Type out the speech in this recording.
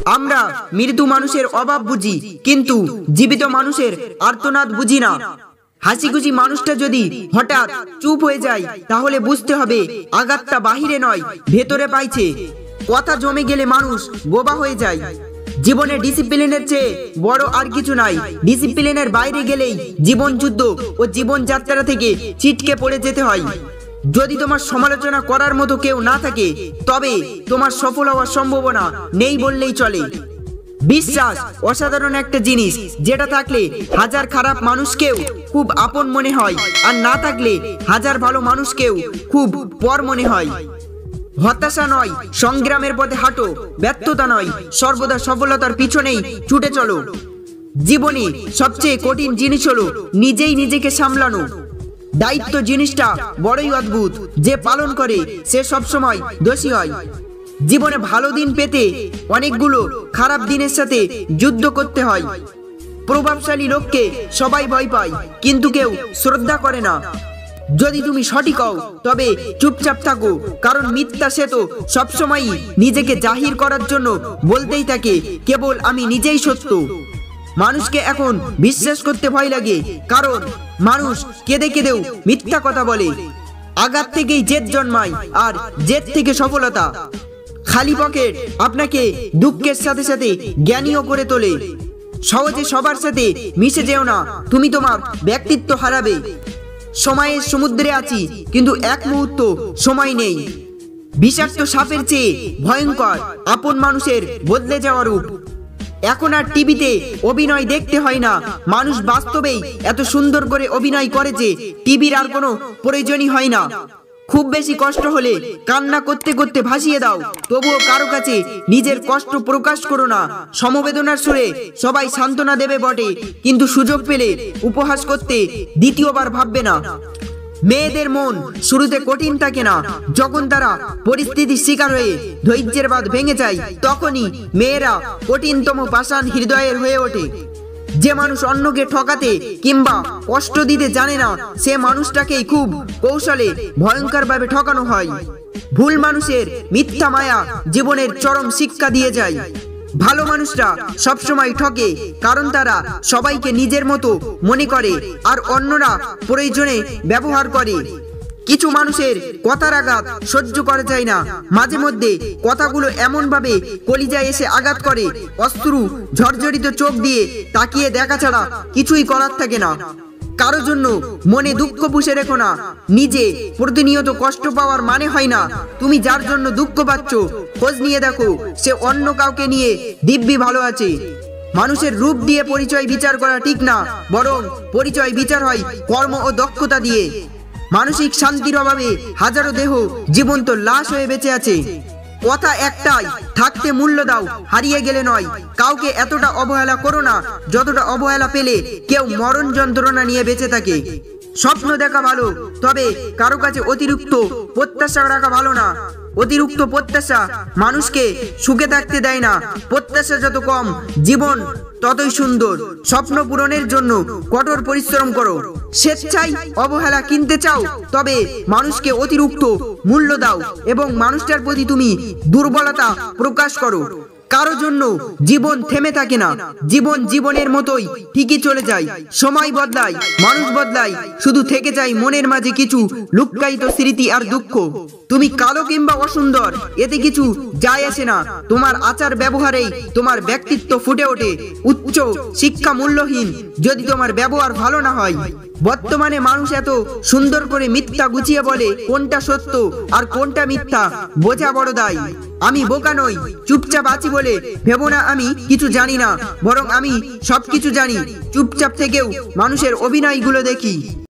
আমরা মৃত্যু মানুষের অভাব বুঝি, কিন্তু জীবিত মানুষের আর্তনাদ বুঝি না। হাসিখুশি মানুষটা যদি হঠাৎ চুপ হয়ে যায়, তাহলে বুঝতে হবে আঘাতটা বাহিরে নয়, ভেতরে পাইছে। কথা জমে গেলে মানুষ বোবা হয়ে যায়। জীবনে ডিসিপ্লিনের চেয়ে বড় আর কিছু নাই। ডিসিপ্লিনের বাইরে গেলেই জীবন যুদ্ধ ও জীবন যাত্রা থেকে ছিটকে পড়ে যেতে হয়। যদি তোমার সমালোচনা করার মতো কেউ না থাকে, তবে তোমার সফল হওয়ার সম্ভাবনা নেই বললেই চলে। বিশ্বাস অসাধারণ একটা জিনিস, যেটা থাকলে হাজার খারাপ মানুষকেও খুব আপন মনে হয়, আর না থাকলে হাজার ভালো মানুষকেও খুব পর মনে হয়। হতাশা নয়, সংগ্রামের পথে হাঁটো। ব্যর্থতা নয়, সর্বদা সফলতার পিছনেই ছুটে চলো। জীবনে সবচেয়ে কঠিন জিনিস হলো নিজেই নিজেকে সামলানো। দায়িত্ব জিনিসটা বড়ই অদ্ভুত, যে পালন করে সে সবসময় দোষী হয়। জীবনে ভালো দিন পেতে অনেকগুলো খারাপ দিনের সাথে যুদ্ধ করতে হয়। প্রভাবশালী লোককে সবাই ভয় পায়, কিন্তু কেউ শ্রদ্ধা করে না। যদি তুমি সঠিক হও, তবে চুপচাপ থাকো, কারণ মিথ্যা সে তো সবসময়ই নিজেকে জাহির করার জন্য বলতেই থাকে, কেবল আমি নিজেই সত্য। মানুষকে এখন বিশ্বাস করতে ভয় লাগে, কারণ মানুষ কেঁদে কেঁদেও মিথ্যা কথা বলে। আঘাত থেকেই জেদ জন্মায়, আর জেদ থেকে সফলতা। খালি পকেট আপনাকে দুঃখের সাথে সাথে জ্ঞানীও করে তোলে। সহজে সবার সাথে মিশে যেও না, তুমি তোমার ব্যক্তিত্ব হারাবে। সময়ের সমুদ্রে আছি, কিন্তু এক মুহূর্ত সময় নেই। বিষাক্ত সাপের চেয়ে ভয়ঙ্কর আপন মানুষের বদলে যাওয়া রূপ। এখন আর টিভিতে অভিনয় দেখতে হয় না, মানুষ বাস্তবেই এত সুন্দর করে অভিনয় করে যে টিভির আর কোনো প্রয়োজনই হয় না। খুব বেশি কষ্ট হলে কান্না করতে করতে ভাসিয়ে দাও, তবুও কারো কাছে নিজের কষ্ট প্রকাশ করো না। সমবেদনার সুরে সবাই সান্ত্বনা দেবে বটে, কিন্তু সুযোগ পেলে উপহাস করতে দ্বিতীয়বার ভাববে না। মেয়েদের মন শুরুতে কঠিন থাকে না, যখন তারা পরিস্থিতির শিকার হয়ে ধৈর্যের বাঁধ ভেঙে যায়, তখনই মেয়েরা কঠিনতম পাষাণ হৃদয়ের হয়ে ওঠে। যে মানুষ অন্যকে ঠকাতে কিংবা কষ্ট দিতে জানে না, সে মানুষটাকেই খুব কৌশলে ভয়ঙ্করভাবে ঠকানো হয়। ভুল মানুষের মিথ্যা মায়া জীবনের চরম শিক্ষা দিয়ে যায়। ভালো মানুষরা সবসময় ঠকে, কারণ তারা সবাইকে নিজের মতো মনে করে, আর অন্যরা প্রয়োজনে ব্যবহার করে। কিছু মানুষের কথার আঘাত সহ্য করা যায় না। মাঝে মধ্যে কথাগুলো এমন ভাবে কলিজায় এসে আঘাত করে, অশ্রু ঝরঝরিত চোখ দিয়ে তাকিয়ে দেখা ছাড়া কিছুই করার থাকে না। কারো জন্য মনে দুঃখ পুষে রেখো না। নিজে প্রতিনিয়ত কষ্ট পাওয়ার মানে হয় না তুমি যার জন্য দুঃখ পাচ্ছ খোঁজ নিয়ে দেখো, সে অন্য কাউকে নিয়ে দিব্যি ভালো আছে। মানুষের রূপ দিয়ে পরিচয় বিচার করা ঠিক না, বরং পরিচয় বিচার হয় কর্ম ও দক্ষতা দিয়ে। মানসিক শান্তির অভাবে হাজারো দেহ জীবন্ত লাশ হয়ে বেঁচে আছে। কথা একটাই, থাকতে মূল্য দাও, হারিয়ে গেলে নয়। কাউকে এতটা অবহেলা করো না যতটা অবহেলা পেলে কেউ মরণ যন্ত্রণা নিয়ে বেঁচে থাকে। স্বপ্ন দেখা ভালো, তবে কারো কাছে অতিরিক্ত প্রত্যাশা রাখা ভালো না। অতিরিক্ত প্রত্যাশা মানুষকে সুখে থাকতে দেয় না। প্রত্যাশা যত কম, জীবন ততই সুন্দর। স্বপ্ন পূরণের জন্য কঠোর পরিশ্রম করো। স্বেচ্ছায় অবহেলা কিনতে চাও, তবে মানুষকে অতিরিক্ত মূল্য দাও এবং মানুষটার প্রতি তুমি দুর্বলতা প্রকাশ করো। কারো জন্য জীবন থেমে থাকে না, জীবন জীবনের মতোই ঠিকই চলে যায়। সময় বদলায়, মানুষ বদলায়, শুধু থেকে যায় মনের মাঝে কিছু লুক্কায়িত স্মৃতি আর দুঃখ। তুমি কালো কিংবা অসুন্দর, এতে কিছু যায় আসে না। তোমার আচার ব্যবহারেই তোমার ব্যক্তিত্ব ফুটে ওঠে। উচ্চ শিক্ষা মূল্যহীন যদি তোমার ব্যবহার ভালো না হয়। বর্তমানে মানুষ এত সুন্দর করে মিথ্যা গুছিয়ে বলে, কোনটা সত্য আর কোনটা মিথ্যা বোঝা বড় দায়। আমি বোকা নই, চুপচাপ আছি বলে ভেবো না আমি কিছু জানি না, বরং আমি সবকিছু জানি। চুপচাপ থেকেও মানুষের অভিনয়গুলো দেখি।